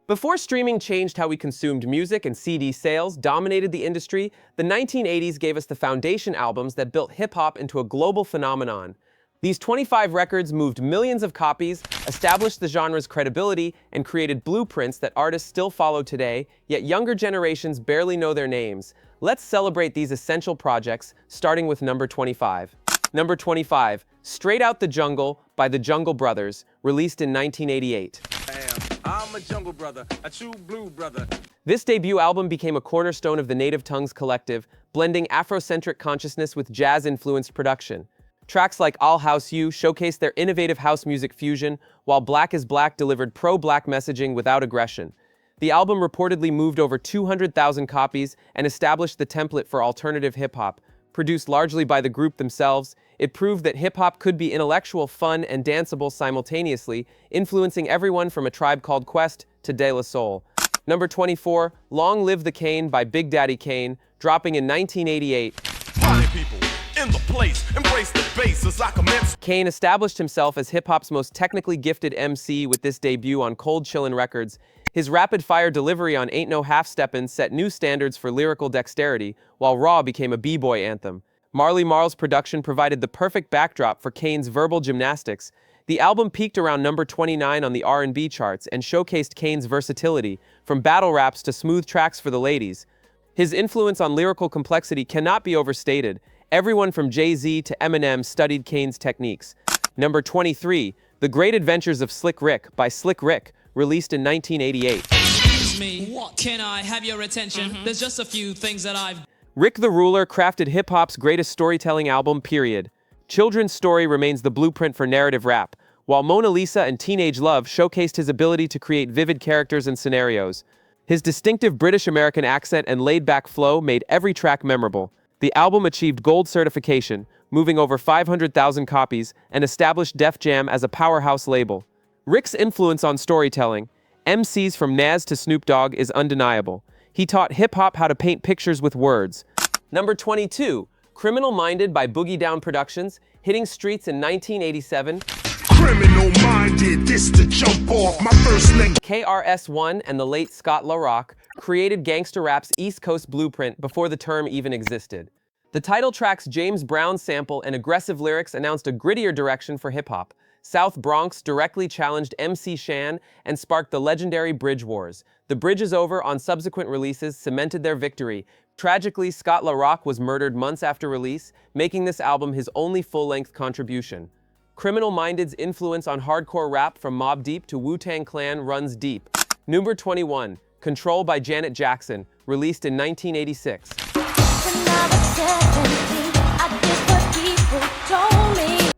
Before streaming changed how we consumed music and CD sales dominated the industry, the 1980s gave us the foundation albums that built hip-hop into a global phenomenon. These 25 records moved millions of copies, established the genre's credibility, and created blueprints that artists still follow today, yet younger generations barely know their names. Let's celebrate these essential projects, starting with number 25. Number 25, Straight Out the Jungle by the Jungle Brothers, released in 1988. I'm a jungle brother, a true blue brother. This debut album became a cornerstone of the Native Tongues collective, blending Afrocentric consciousness with jazz-influenced production. Tracks like I'll House You showcased their innovative house music fusion, while Black is Black delivered pro-black messaging without aggression. The album reportedly moved over 200,000 copies and established the template for alternative hip-hop. Produced largely by the group themselves, it proved that hip-hop could be intellectual, fun, and danceable simultaneously, influencing everyone from A Tribe Called Quest to De La Soul. Number 24, Long Live the Kane by Big Daddy Kane, dropping in 1988. Party people in the place, embrace the bass as I commence. Kane established himself as hip-hop's most technically gifted MC with this debut on Cold Chillin' Records. His rapid-fire delivery on Ain't No Half-Steppin' set new standards for lyrical dexterity, while Raw became a b-boy anthem. Marley Marl's production provided the perfect backdrop for Kane's verbal gymnastics. The album peaked around number 29 on the R&B charts and showcased Kane's versatility, from battle raps to smooth tracks for the ladies. His influence on lyrical complexity cannot be overstated. Everyone from Jay-Z to Eminem studied Kane's techniques. Number 23, The Great Adventures of Slick Rick by Slick Rick, released in 1988. Excuse me, what? Can I have your attention? There's just a few things that I've... Rick the Ruler crafted hip-hop's greatest storytelling album, period. Children's Story remains the blueprint for narrative rap, while Mona Lisa and Teenage Love showcased his ability to create vivid characters and scenarios. His distinctive British-American accent and laid-back flow made every track memorable. The album achieved gold certification, moving over 500,000 copies, and established Def Jam as a powerhouse label. Rick's influence on storytelling, MCs from Nas to Snoop Dogg, is undeniable. He taught hip-hop how to paint pictures with words. Number 22, Criminal Minded by Boogie Down Productions, hitting streets in 1987. Criminal minded, this to jump off my first name. KRS-One and the late Scott LaRock created gangster rap's East Coast blueprint before the term even existed. The title track's James Brown sample and aggressive lyrics announced a grittier direction for hip-hop. South Bronx directly challenged MC Shan and sparked the legendary Bridge Wars. The Bridge Is Over on subsequent releases cemented their victory. Tragically, Scott LaRock was murdered months after release, making this album his only full-length contribution. Criminal Minded's influence on hardcore rap from Mobb Deep to Wu-Tang Clan runs deep. Number 21, Control by Janet Jackson, released in 1986.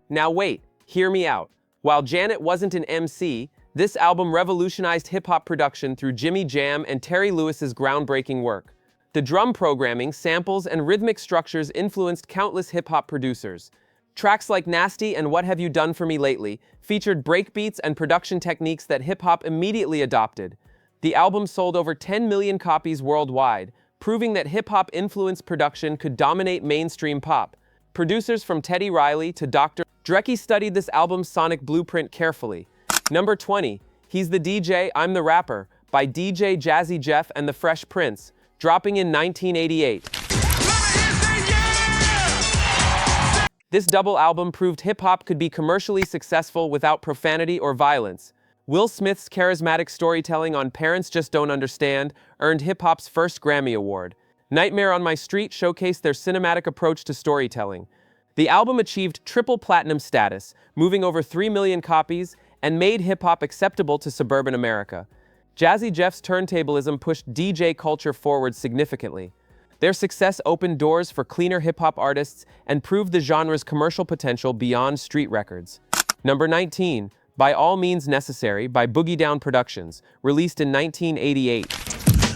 Now wait, hear me out. While Janet wasn't an MC, this album revolutionized hip-hop production through Jimmy Jam and Terry Lewis's groundbreaking work. The drum programming, samples, and rhythmic structures influenced countless hip-hop producers. Tracks like Nasty and What Have You Done For Me Lately featured breakbeats and production techniques that hip-hop immediately adopted. The album sold over 10 million copies worldwide, proving that hip-hop influenced production could dominate mainstream pop. Producers from Teddy Riley to Dr. Dre studied this album's sonic blueprint carefully. Number 20, He's the DJ, I'm the Rapper, by DJ Jazzy Jeff and the Fresh Prince, dropping in 1988. This double album proved hip-hop could be commercially successful without profanity or violence. Will Smith's charismatic storytelling on Parents Just Don't Understand earned hip-hop's first Grammy Award. Nightmare on My Street showcased their cinematic approach to storytelling. The album achieved triple platinum status, moving over 3 million copies, and made hip-hop acceptable to suburban America. Jazzy Jeff's turntablism pushed DJ culture forward significantly. Their success opened doors for cleaner hip-hop artists and proved the genre's commercial potential beyond street records. Number 19, By All Means Necessary by Boogie Down Productions, released in 1988.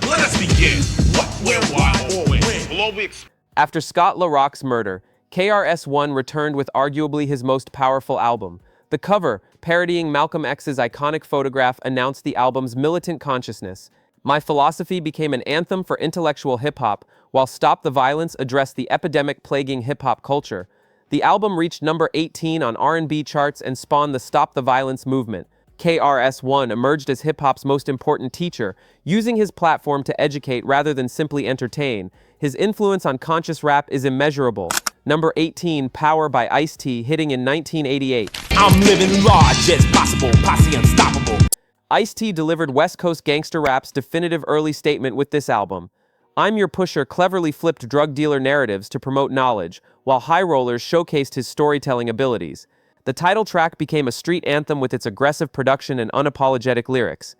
Let us begin. What, where, why, always. Globally. After Scott LaRock's murder, KRS-One returned with arguably his most powerful album. The cover, parodying Malcolm X's iconic photograph, announced the album's militant consciousness. My Philosophy became an anthem for intellectual hip-hop, while Stop the Violence addressed the epidemic plaguing hip-hop culture. The album reached number 18 on R&B charts and spawned the Stop the Violence movement. KRS-One emerged as hip-hop's most important teacher, using his platform to educate rather than simply entertain. His influence on conscious rap is immeasurable. Number 18, Power by Ice-T, hitting in 1988. I'm living large as possible, posse unstoppable. Ice-T delivered West Coast gangster rap's definitive early statement with this album. I'm Your Pusher cleverly flipped drug dealer narratives to promote knowledge, while High Rollers showcased his storytelling abilities. The title track became a street anthem with its aggressive production and unapologetic lyrics.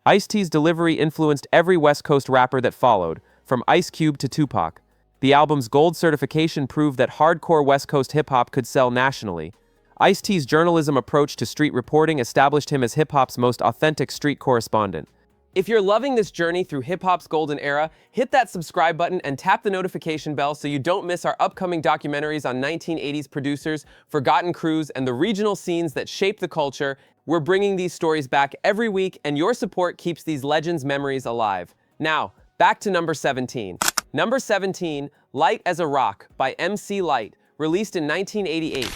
Ice-T's delivery influenced every West Coast rapper that followed, from Ice Cube to Tupac. The album's gold certification proved that hardcore West Coast hip-hop could sell nationally. Ice-T's journalism approach to street reporting established him as hip-hop's most authentic street correspondent. If you're loving this journey through hip-hop's golden era, hit that subscribe button and tap the notification bell so you don't miss our upcoming documentaries on 1980s producers, forgotten crews, and the regional scenes that shaped the culture. We're bringing these stories back every week, and your support keeps these legends' memories alive. Now, back to number 17. Number 17, Lyte as a Rock by MC Lyte, released in 1988.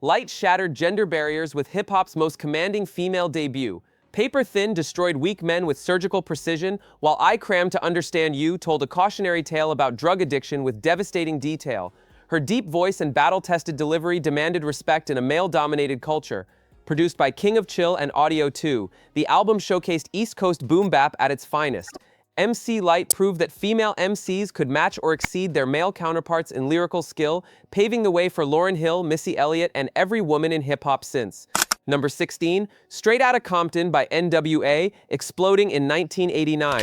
Lyte shattered gender barriers with hip-hop's most commanding female debut. Paper Thin destroyed weak men with surgical precision, while I Crammed to Understand You told a cautionary tale about drug addiction with devastating detail. Her deep voice and battle-tested delivery demanded respect in a male-dominated culture. Produced by King of Chill and Audio 2, the album showcased East Coast boom bap at its finest. MC Lyte proved that female MCs could match or exceed their male counterparts in lyrical skill, paving the way for Lauryn Hill, Missy Elliott, and every woman in hip-hop since. Number 16, Straight Outta Compton by N.W.A, exploding in 1989.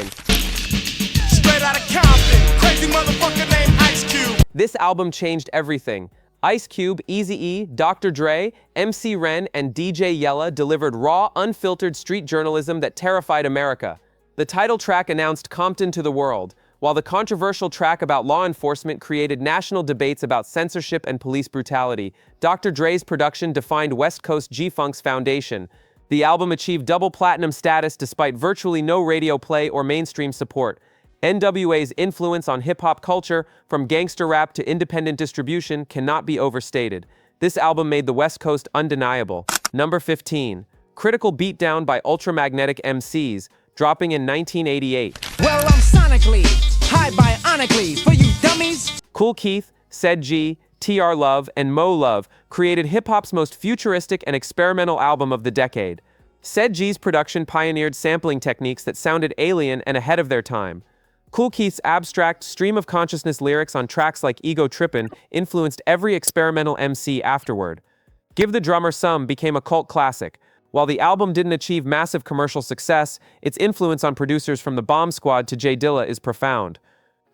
Straight out of Compton, crazy motherfucker named Ice Cube. This album changed everything. Ice Cube, Eazy-E, Dr. Dre, MC Ren, and DJ Yella delivered raw, unfiltered street journalism that terrified America. The title track announced Compton to the world, while the controversial track about law enforcement created national debates about censorship and police brutality. Dr. Dre's production defined West Coast G-Funk's foundation. The album achieved double platinum status despite virtually no radio play or mainstream support. N.W.A.'s influence on hip-hop culture, from gangster rap to independent distribution, cannot be overstated. This album made the West Coast undeniable. Number 15, Critical Beatdown by Ultramagnetic MCs, dropping in 1988. Well, I'm sonically, high bionically, for you dummies. Kool Keith, Ced G, T.R. Love, and Mo Love created hip-hop's most futuristic and experimental album of the decade. Ced G's production pioneered sampling techniques that sounded alien and ahead of their time. Kool Keith's abstract, stream-of-consciousness lyrics on tracks like Ego Trippin' influenced every experimental MC afterward. Give the Drummer Some became a cult classic. While the album didn't achieve massive commercial success, its influence on producers from the Bomb Squad to J Dilla is profound.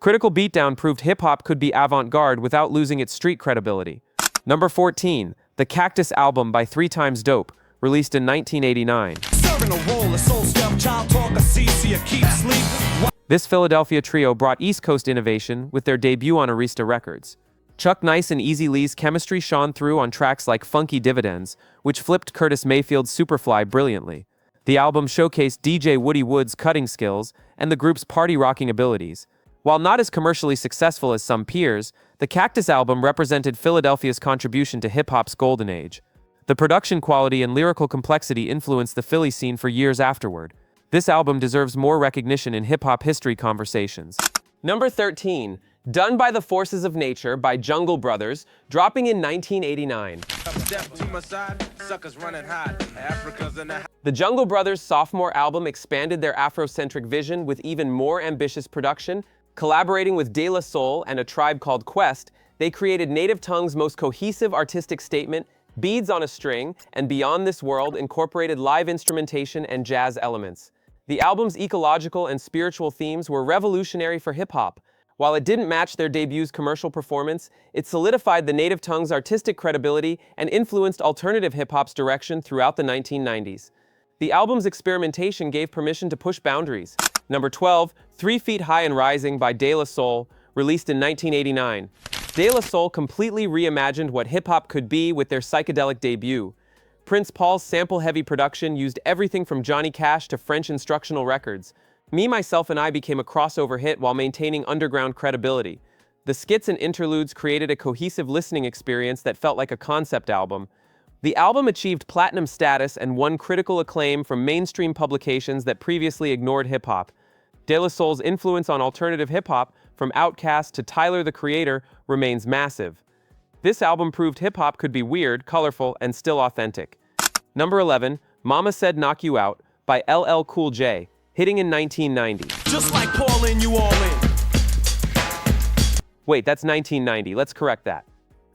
Critical Beatdown proved hip-hop could be avant-garde without losing its street credibility. Number 14, The Cactus Album by 3 Times Dope, released in 1989. This Philadelphia trio brought East Coast innovation with their debut on Arista Records. Chuck Nice and Easy Lee's chemistry shone through on tracks like Funky Dividends, which flipped Curtis Mayfield's Superfly brilliantly. The album showcased DJ Woody Wood's cutting skills and the group's party-rocking abilities. While not as commercially successful as some peers, the Cactus album represented Philadelphia's contribution to hip-hop's golden age. The production quality and lyrical complexity influenced the Philly scene for years afterward. This album deserves more recognition in hip-hop history conversations. Number 13, Done by the Forces of Nature by Jungle Brothers, dropping in 1989. The Jungle Brothers' sophomore album expanded their Afrocentric vision with even more ambitious production. Collaborating with De La Soul and A Tribe Called Quest, they created Native Tongue's most cohesive artistic statement, Beads on a String, and Beyond This World incorporated live instrumentation and jazz elements. The album's ecological and spiritual themes were revolutionary for hip-hop. While it didn't match their debut's commercial performance, it solidified the Native Tongue's artistic credibility and influenced alternative hip-hop's direction throughout the 1990s. The album's experimentation gave permission to push boundaries. Number 12, 3 Feet High and Rising by De La Soul, released in 1989. De La Soul completely reimagined what hip-hop could be with their psychedelic debut. Prince Paul's sample-heavy production used everything from Johnny Cash to French instructional records. Me, Myself, and I became a crossover hit while maintaining underground credibility. The skits and interludes created a cohesive listening experience that felt like a concept album. The album achieved platinum status and won critical acclaim from mainstream publications that previously ignored hip-hop. De La Soul's influence on alternative hip-hop, from Outkast to Tyler the Creator, remains massive. This album proved hip-hop could be weird, colorful, and still authentic. Number 11, Mama Said Knock You Out by LL Cool J, hitting in 1990. Just like Paul in, you all in. Wait, that's 1990, let's correct that.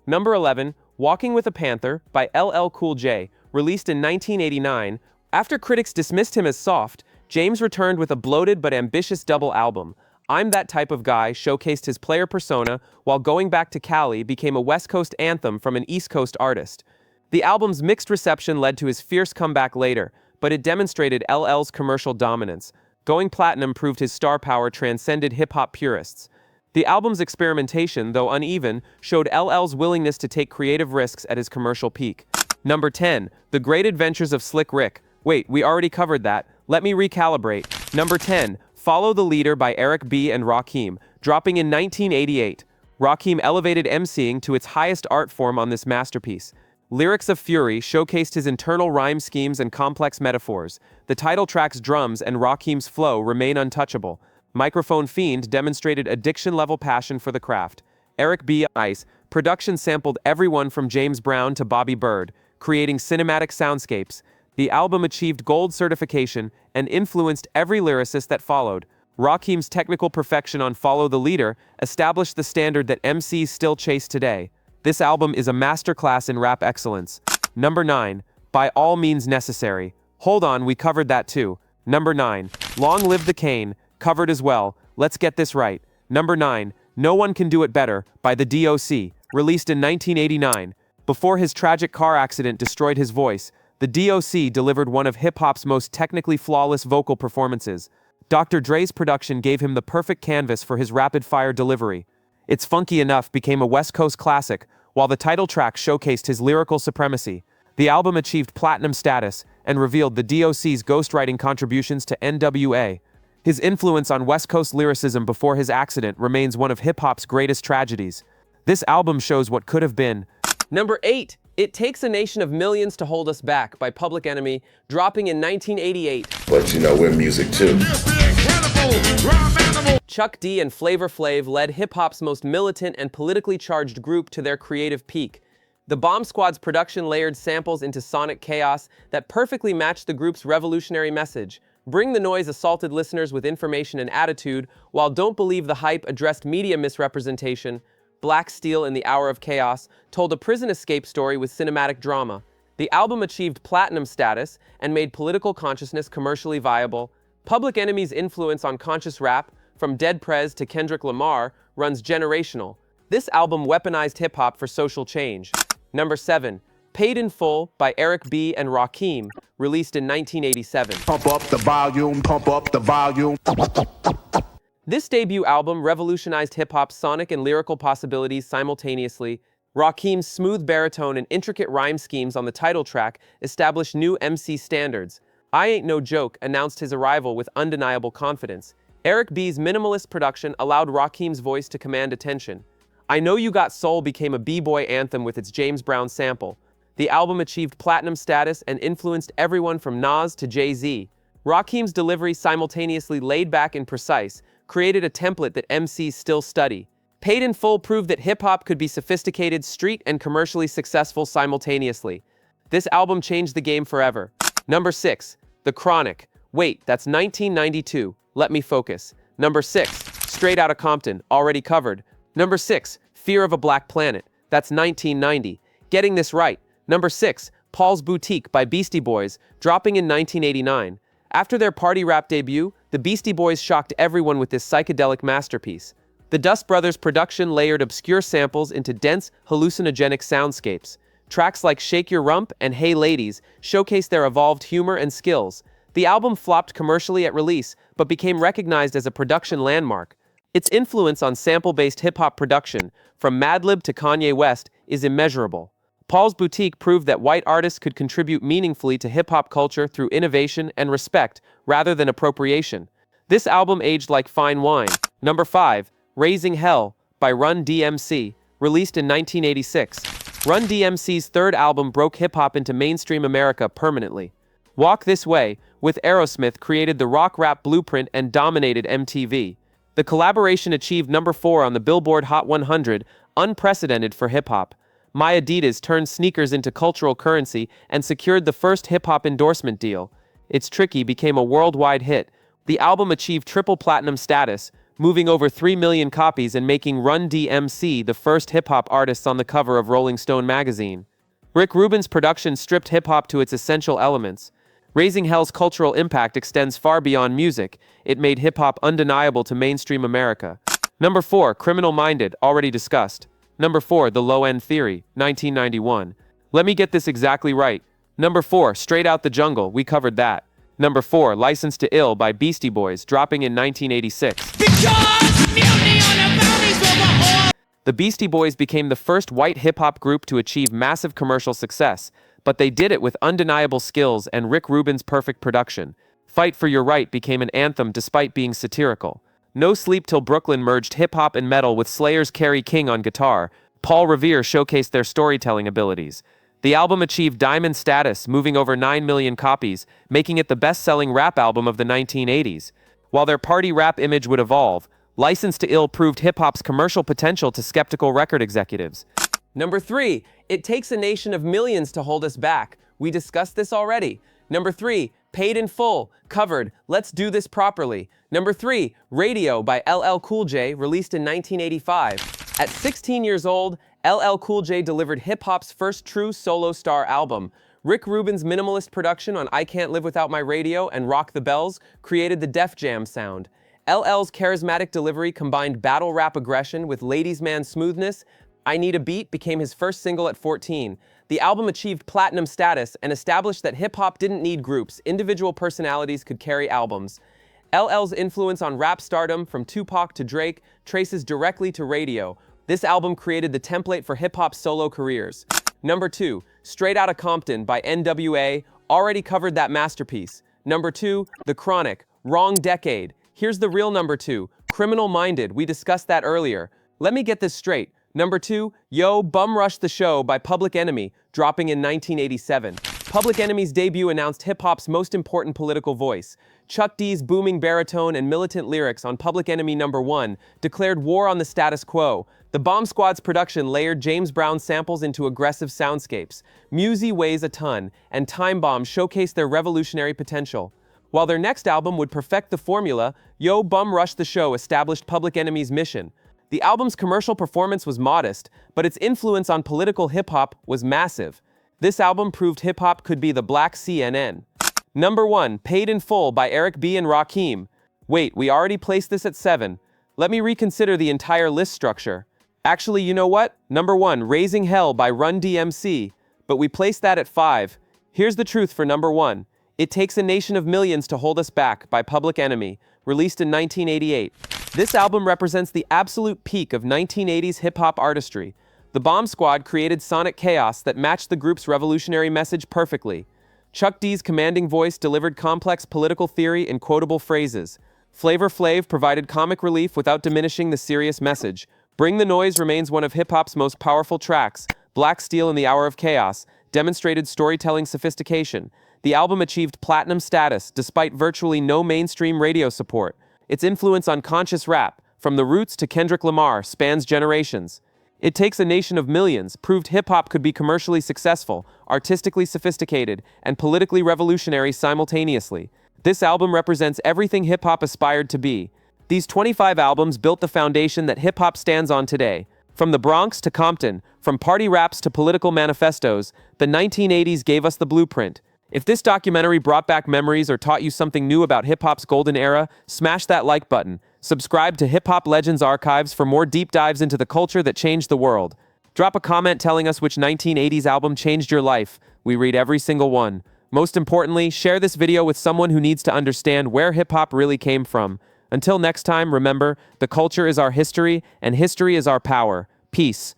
Number 11, Walking with a Panther by LL Cool J, released in 1989. After critics dismissed him as soft, James returned with a bloated but ambitious double album. I'm That Type of Guy showcased his player persona, while Going Back to Cali became a West Coast anthem from an East Coast artist. The album's mixed reception led to his fierce comeback later, but it demonstrated LL's commercial dominance. Going platinum proved his star power transcended hip-hop purists. The album's experimentation, though uneven, showed LL's willingness to take creative risks at his commercial peak. Number 10, The Great Adventures of Slick Rick. Wait, we already covered that. Let me recalibrate. Number 10, Follow the Leader by Eric B. and Rakim, dropping in 1988. Rakim elevated MCing to its highest art form on this masterpiece. Lyrics of Fury showcased his internal rhyme schemes and complex metaphors. The title track's drums and Rakim's flow remain untouchable. Microphone Fiend demonstrated addiction-level passion for the craft. Eric B. Ice production sampled everyone from James Brown to Bobby Bird, creating cinematic soundscapes. The album achieved gold certification and influenced every lyricist that followed. Rakim's technical perfection on Follow the Leader established the standard that MCs still chase today. This album is a masterclass in rap excellence. Number 9, By All Means Necessary. Hold on, we covered that too. Number 9, Long Live the Kane, covered as well. Let's get this right. Number 9, No One Can Do It Better by the D.O.C, released in 1989. Before his tragic car accident destroyed his voice, the D.O.C delivered one of hip-hop's most technically flawless vocal performances. Dr. Dre's production gave him the perfect canvas for his rapid-fire delivery. It's Funky Enough became a West Coast classic, while the title track showcased his lyrical supremacy. The album achieved platinum status and revealed the D.O.C's ghostwriting contributions to N.W.A. His influence on West Coast lyricism before his accident remains one of hip-hop's greatest tragedies. This album shows what could have been. Number 8, It Takes a Nation of Millions to Hold Us Back by Public Enemy, dropping in 1988. But you know, we're music too. Chuck D and Flavor Flav led hip-hop's most militant and politically charged group to their creative peak. The Bomb Squad's production layered samples into sonic chaos that perfectly matched the group's revolutionary message. Bring the Noise assaulted listeners with information and attitude, while Don't Believe the Hype addressed media misrepresentation. Black Steel in the Hour of Chaos told a prison escape story with cinematic drama. The album achieved platinum status and made political consciousness commercially viable. Public Enemy's influence on conscious rap, from Dead Prez to Kendrick Lamar, runs generational. This album weaponized hip-hop for social change. Number 7, Paid in Full by Eric B. and Rakim, released in 1987. Pump up the volume, pump up the volume. This debut album revolutionized hip-hop's sonic and lyrical possibilities simultaneously. Rakim's smooth baritone and intricate rhyme schemes on the title track established new MC standards. I Ain't No Joke announced his arrival with undeniable confidence. Eric B's minimalist production allowed Rakim's voice to command attention. I Know You Got Soul became a b-boy anthem with its James Brown sample. The album achieved platinum status and influenced everyone from Nas to Jay-Z. Rakim's delivery, simultaneously laid back and precise, created a template that MCs still study. Paid in Full proved that hip-hop could be sophisticated, street, and commercially successful simultaneously. This album changed the game forever. Number 6, The Chronic. Wait, that's 1992. Let me focus. Number 6, Straight Outta Compton, already covered. Number 6, Fear of a Black Planet. That's 1990. Getting this right. Number 6, Paul's Boutique by Beastie Boys, dropping in 1989. After their party rap debut, the Beastie Boys shocked everyone with this psychedelic masterpiece. The Dust Brothers' production layered obscure samples into dense, hallucinogenic soundscapes. Tracks like Shake Your Rump and Hey Ladies showcased their evolved humor and skills. The album flopped commercially at release, but became recognized as a production landmark. Its influence on sample-based hip-hop production, from Madlib to Kanye West, is immeasurable. Paul's Boutique proved that white artists could contribute meaningfully to hip-hop culture through innovation and respect, rather than appropriation. This album aged like fine wine. Number 5, Raising Hell by Run-DMC, released in 1986. Run-DMC's third album broke hip-hop into mainstream America permanently. Walk This Way, with Aerosmith, created the rock-rap blueprint and dominated MTV. The collaboration achieved number 4 on the Billboard Hot 100, unprecedented for hip-hop. My Adidas turned sneakers into cultural currency and secured the first hip-hop endorsement deal. It's Tricky became a worldwide hit. The album achieved triple platinum status, moving over 3 million copies and making Run-DMC the first hip-hop artists on the cover of Rolling Stone magazine. Rick Rubin's production stripped hip-hop to its essential elements. Raising Hell's cultural impact extends far beyond music. It made hip-hop undeniable to mainstream America. Number 4, Criminal Minded, already discussed. Number 4, The Low End Theory, 1991. Let me get this exactly right. Number 4, Straight Out the Jungle, we covered that. Number 4, License to Ill by Beastie Boys, dropping in 1986. The Beastie Boys became the first white hip-hop group to achieve massive commercial success, but they did it with undeniable skills and Rick Rubin's perfect production. Fight for Your Right became an anthem despite being satirical. No Sleep Till Brooklyn merged hip-hop and metal with Slayer's Kerry King on guitar. Paul Revere showcased their storytelling abilities. The album achieved diamond status, moving over 9 million copies, making it the best-selling rap album of the 1980s. While their party rap image would evolve, License to Ill proved hip-hop's commercial potential to skeptical record executives. Number 3, It Takes a Nation of Millions to Hold Us Back. We discussed this already. Number 3, Paid in Full, covered, Let's Do This Properly. Number 3, Radio by LL Cool J, released in 1985. At 16 years old, LL Cool J delivered hip-hop's first true solo star album. Rick Rubin's minimalist production on I Can't Live Without My Radio and Rock the Bells created the Def Jam sound. LL's charismatic delivery combined battle rap aggression with ladies' man smoothness. I Need a Beat became his first single at 14. The album achieved platinum status and established that hip-hop didn't need groups, individual personalities could carry albums. LL's influence on rap stardom, from Tupac to Drake, traces directly to radio. This album created the template for hip-hop solo careers. Number 2, Straight Outta Compton by N.W.A, already covered that masterpiece. Number 2, The Chronic, Wrong Decade. Here's the real number 2, Criminal Minded, we discussed that earlier. Let me get this straight. Number 2, Yo, Bum Rush the Show by Public Enemy, dropping in 1987. Public Enemy's debut announced hip-hop's most important political voice. Chuck D's booming baritone and militant lyrics on Public Enemy number 1 declared war on the status quo. The Bomb Squad's production layered James Brown samples into aggressive soundscapes. Musi Weighs a Ton and Time Bomb showcased their revolutionary potential. While their next album would perfect the formula, Yo, Bum Rush the Show established Public Enemy's mission. The album's commercial performance was modest, but its influence on political hip-hop was massive. This album proved hip-hop could be the Black CNN. Number 1, Paid in Full by Eric B. and Rakim. Wait, we already placed this at 7. Let me reconsider the entire list structure. Actually, you know what? Number 1, Raising Hell by Run-DMC. But we placed that at 5. Here's the truth for number 1. It Takes a Nation of Millions to Hold Us Back by Public Enemy, released in 1988. This album represents the absolute peak of 1980s hip-hop artistry. The Bomb Squad created sonic chaos that matched the group's revolutionary message perfectly. Chuck D's commanding voice delivered complex political theory in quotable phrases. Flavor Flav provided comic relief without diminishing the serious message. Bring the Noise remains one of hip-hop's most powerful tracks. Black Steel in the Hour of Chaos demonstrated storytelling sophistication. The album achieved platinum status despite virtually no mainstream radio support. Its influence on conscious rap, from The Roots to Kendrick Lamar, spans generations. It Takes a Nation of Millions proved hip-hop could be commercially successful, artistically sophisticated, and politically revolutionary simultaneously. This album represents everything hip-hop aspired to be. These 25 albums built the foundation that hip-hop stands on today. From the Bronx to Compton, from party raps to political manifestos, the 1980s gave us the blueprint. If this documentary brought back memories or taught you something new about hip-hop's golden era, smash that like button. Subscribe to Hip Hop Legends Archives for more deep dives into the culture that changed the world. Drop a comment telling us which 1980s album changed your life. We read every single one. Most importantly, share this video with someone who needs to understand where hip-hop really came from. Until next time, remember, the culture is our history, and history is our power. Peace.